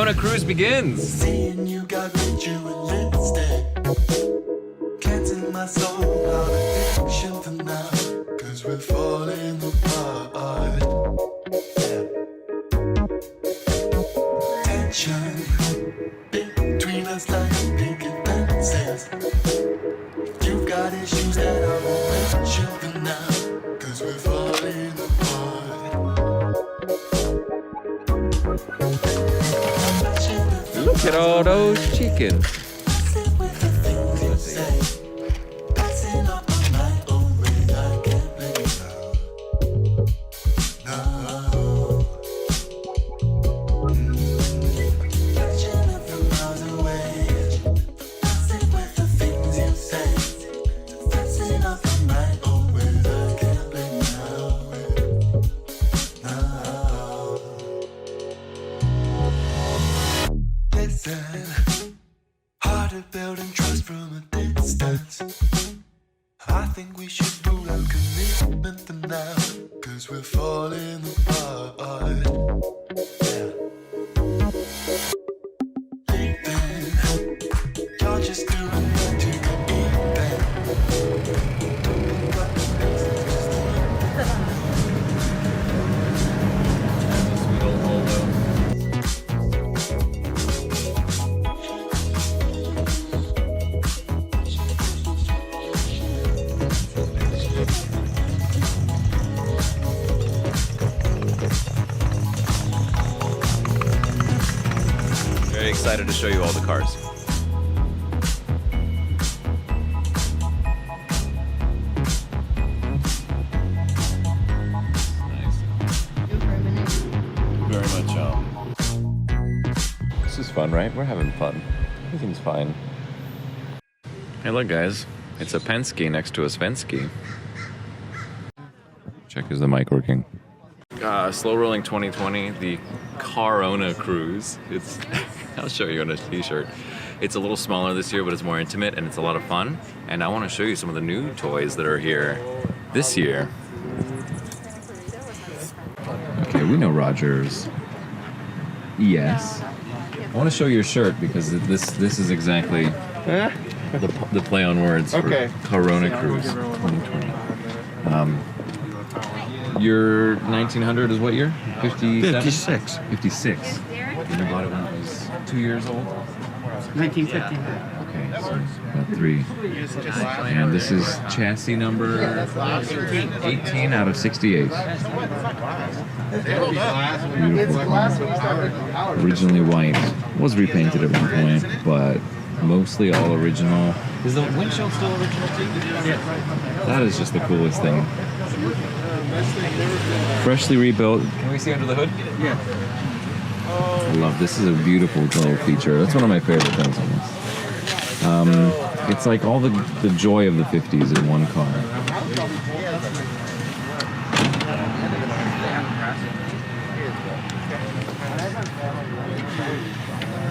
Carona Cruise begins. Seeing you got ritualistic. Can't in my soul out addiction for now. Cause we're falling apart. Tension between us like picket fences. You've got issues that I won't mention for now. Cause we're falling apart. Look at all those chickens. Harder building trust from a distance. I think we should rule out commitment for now. Cause we're falling apart. Yeah. Leaving. You're just doing what you can eat. Sweet old Volvo. Very excited to show you all the cars. Nice. Very much. This is fun, right? We're having fun. Everything's fine. Hey, look, guys. It's a Penske next to a Svenski. Check, is the mic working? SLO Rolling 2020, the Carona Cruise. It's, I'll show you on a t-shirt. It's a little smaller this year, but it's more intimate and it's a lot of fun. And I want to show you some of the new toys that are here this year. Okay, we know Rogers. Yes. I want to show your shirt because this is exactly the play on words for Carona Cruise 2020. Your 1900 is what year? 57? 56. 56. You bought it when it was 2 years old? 1959. Okay, so about 3. And this is chassis number 18 out of 68. Beautiful car. Originally white. Was repainted at one point, but mostly all original. Is the windshield still original too? Yeah. That is just the coolest thing. Freshly rebuilt. Can we see under the hood? Yeah. I love this. Is a beautiful little feature. That's one of my favorite things on this. It's like all the joy of the 50s in one car.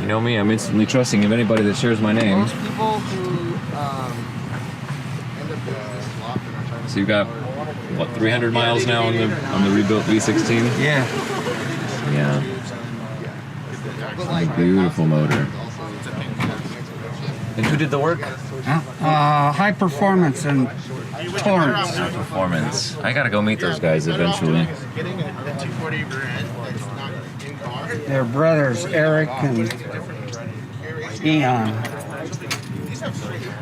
You know me, I'm instantly trusting of anybody that shares my name. Most people who end up doing this lot. So you've got what, 300 miles now on the rebuilt V16? Yeah. Yeah. A beautiful motor. And who did the work? High performance and tolerance. Performance. I gotta go meet those guys eventually. They're brothers, Eric and Eon.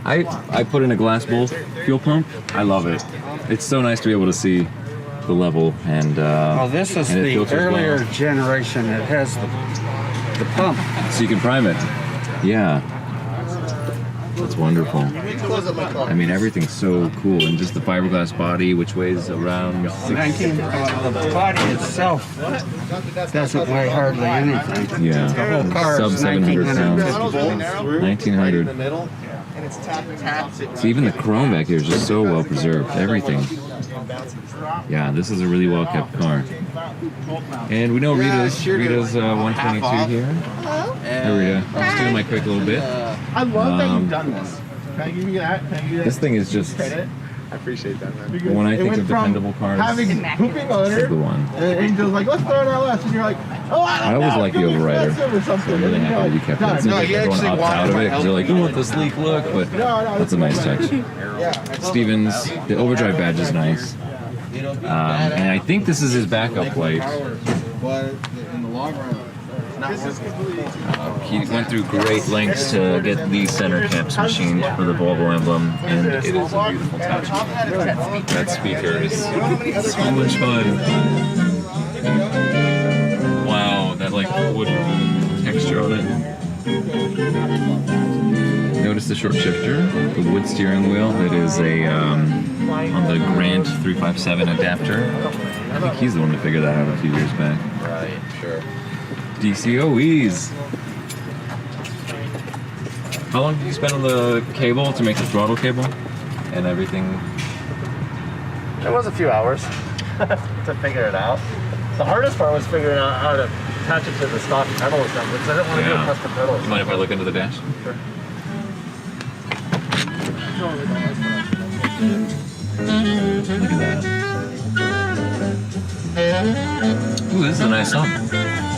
I put in a glass bowl fuel pump. I love it. It's so nice to be able to see the level and Well, this is and it the filters earlier well. generation that has the pump. So you can prime it. Yeah. That's wonderful. I mean, everything's so cool, and just the fiberglass body, which weighs around 19, the body itself doesn't weigh hardly anything. Yeah. The whole car Sub is 700 pounds. 1950. 1900. So even the chrome back here is just so well preserved. Everything. Yeah, this is a really well kept car. And we know Rita's 122 here. Hi Rita. I'm just doing my quick little bit. I love that you've done this. Can I give you that? Can I give you that? This thing is just Credit? I appreciate that, man. When I It think went of from dependable cars, having pooping this odor, is the one. and Angel's like, let's throw an LS, and you're like, oh, I always like the overrider. Or something. I'm really happy that you kept it. It seems No, like he everyone actually opts out of wanted it because they're like, my ooh, the sleek look, but that's a nice touch. Stevens, the overdrive badge is nice. And I think this is his backup light. But in the long run, He went through great lengths to get these center caps machined for the Volvo emblem, and it is a beautiful touch. That speaker is so much fun. Wow, that like wood texture on it. Notice the short shifter, the wood steering wheel. That is a on the Grant 357 adapter. I think he's the one that figured that out a few years back. Right, sure. DCOEs. How long did you spend on the cable to make the throttle cable and everything? It was a few hours to figure it out. The hardest part was figuring out how to attach it to the stock pedal assembly because I didn't want to do Yeah. custom pedals. You mind if I look into the dash? Sure. Look at that. Ooh, this is a nice song.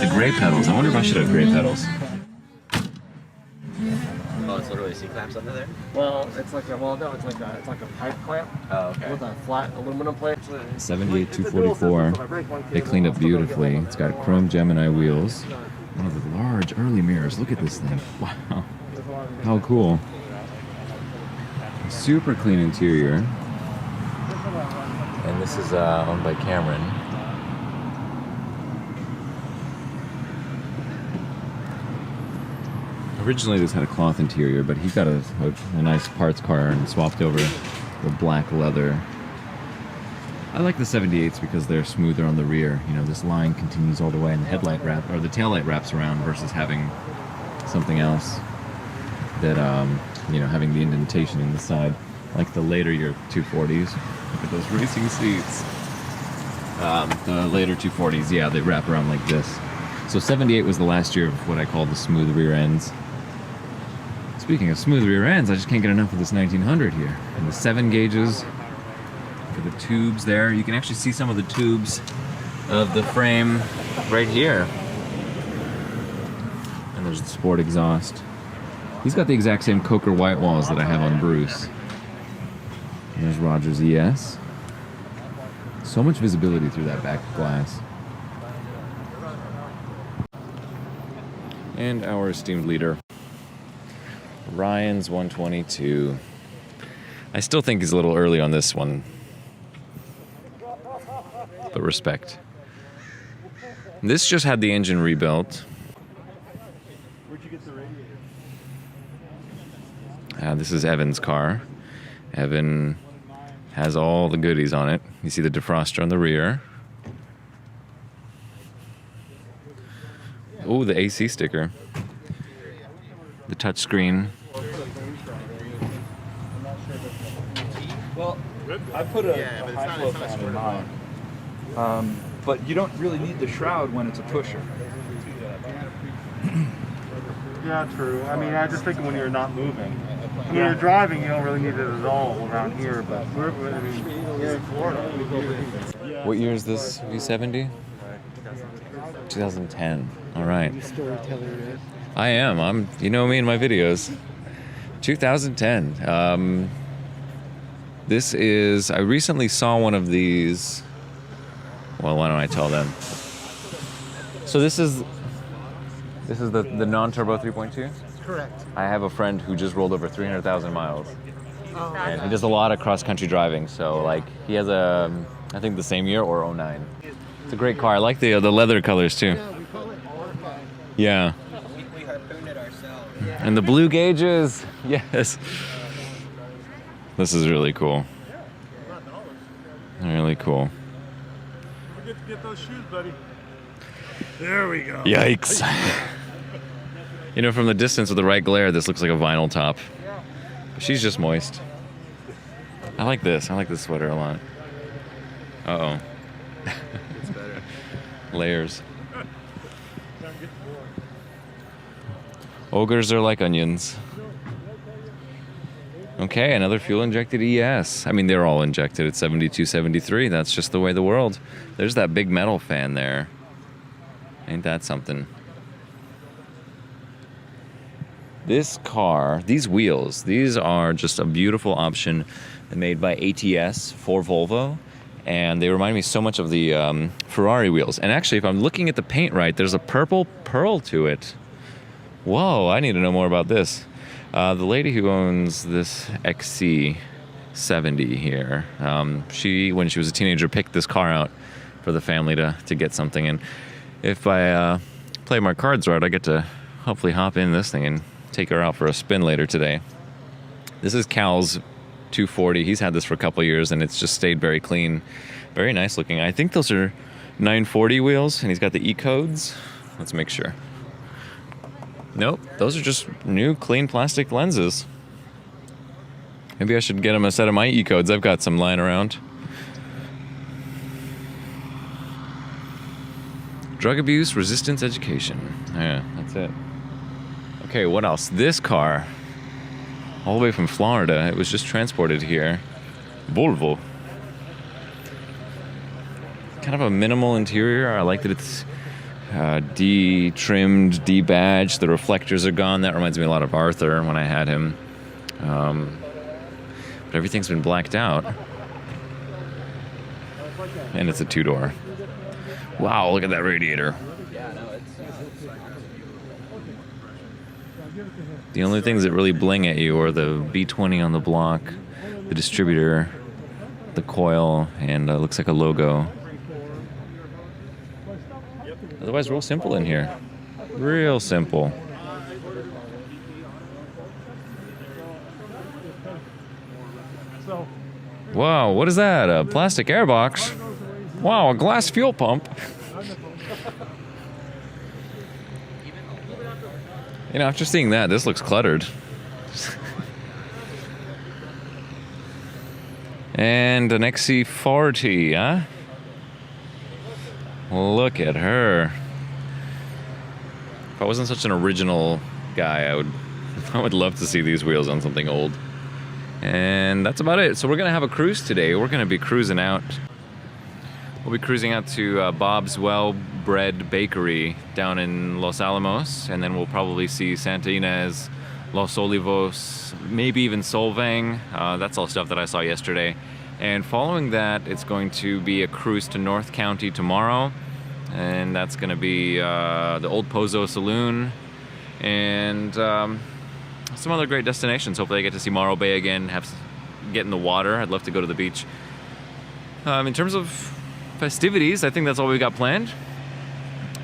The gray pedals. I wonder if I should have gray pedals. Oh, it's literally C-clamps under there? Well, it's like a pipe clamp. Oh, okay. With a flat aluminum plate. 78-244. They cleaned up beautifully. It's got chrome Gemini wheels. One of the large early mirrors. Look at this thing. Wow. How cool. Super clean interior. And this is owned by Cameron. Originally this had a cloth interior, but he got a nice parts car and swapped over the black leather. I like the 78s because they're smoother on the rear. You know, this line continues all the way and the headlight wrap, or the taillight wraps around versus having something else that, you know, having the indentation in the side. Like the later year 240s. Look at those racing seats. The later 240s, yeah, they wrap around like this. So 78 was the last year of what I call the smooth rear ends. Speaking of smooth rear ends, I just can't get enough of this 1900 here. And the 7 gauges for the tubes there. You can actually see some of the tubes of the frame right here. And there's the sport exhaust. He's got the exact same Coker white walls that I have on Bruce. And there's Roger's ES. So much visibility through that back glass. And our esteemed leader, Ryan's 122. I still think he's a little early on this one, but respect. This just had the engine rebuilt. Where'd you get the radiator? This is Evan's car. Evan has all the goodies on it. You see the defroster on the rear. Oh, the AC sticker. The touchscreen. Well, I put a high flow fan in mine, but you don't really need the shroud when it's a pusher. Yeah, true. I mean, I just think when you're not moving. When you're driving, you don't really need it at all around here, but we're in Florida. What year is this V70? 2010. All right. I am. You know me in my videos. 2010. This is. I recently saw one of these. Well, why don't I tell them? So this is the non-turbo 3.2. Correct. I have a friend who just rolled over 300,000 miles, and he does a lot of cross-country driving. So like he has I think the same year or 09. It's a great car. I like the leather colors too. Yeah. We harpooned it ourselves. And the blue gauges. Yes. This is really cool. Really cool. Don't forget to get those shoes, buddy. There we go. Yikes. You know, from the distance with the right glare, this looks like a vinyl top. She's just moist. I like this. I like this sweater a lot. Uh-oh. It's better. Layers. Ogres are like onions. Okay, another fuel-injected ES. I mean, they're all injected at 72, 73. That's just the way of the world. There's that big metal fan there. Ain't that something? This car, these wheels, these are just a beautiful option made by ATS for Volvo. And they remind me so much of the Ferrari wheels. And actually, if I'm looking at the paint right, there's a purple pearl to it. Whoa, I need to know more about this. The lady who owns this XC70 here, she, when she was a teenager, picked this car out for the family to get something. And if I play my cards right, I get to hopefully hop in this thing and take her out for a spin later today. This is Cal's 240. He's had this for a couple years, and it's just stayed very clean. Very nice looking. I think those are 940 wheels, and he's got the E-codes. Let's make sure. Nope, those are just new, clean plastic lenses. Maybe I should get him a set of my E-codes. I've got some lying around. Drug abuse, resistance, education. Yeah, that's it. Okay, what else? This car, all the way from Florida. It was just transported here. Volvo. Kind of a minimal interior. I like that it's de-trimmed, de-badged. The reflectors are gone. That reminds me a lot of Arthur when I had him. But everything's been blacked out. And it's a two-door. Wow, look at that radiator. The only things that really bling at you are the V20 on the block, the distributor, the coil, and looks like a logo. Otherwise, real simple in here. Real simple. Wow, what is that? A plastic airbox? Wow, a glass fuel pump. You know, after seeing that, this looks cluttered. And an XC40, huh? Look at her. If I wasn't such an original guy, I would love to see these wheels on something old. And that's about it. So we're gonna have a cruise today. We're gonna be cruising out. We'll be cruising out to Bob's Well Bread Bakery down in Los Alamos, and then we'll probably see Santa Ynez, Los Olivos, maybe even Solvang. That's all stuff that I saw yesterday. And following that, it's going to be a cruise to North County tomorrow, and that's going to be the Old Pozo Saloon, and some other great destinations. Hopefully I get to see Morro Bay again, get in the water. I'd love to go to the beach. In terms of festivities, I think that's all we've got planned.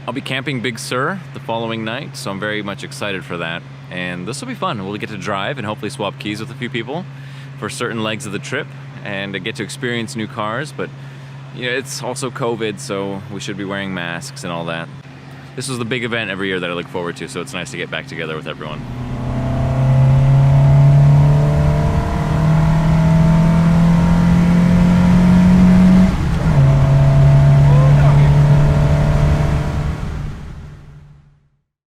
I'll be camping Big Sur the following night, so I'm very much excited for that. And this will be fun. We'll get to drive and hopefully swap keys with a few people for certain legs of the trip and get to experience new cars. But you know, it's also COVID, so we should be wearing masks and all that. This is the big event every year that I look forward to, so it's nice to get back together with everyone.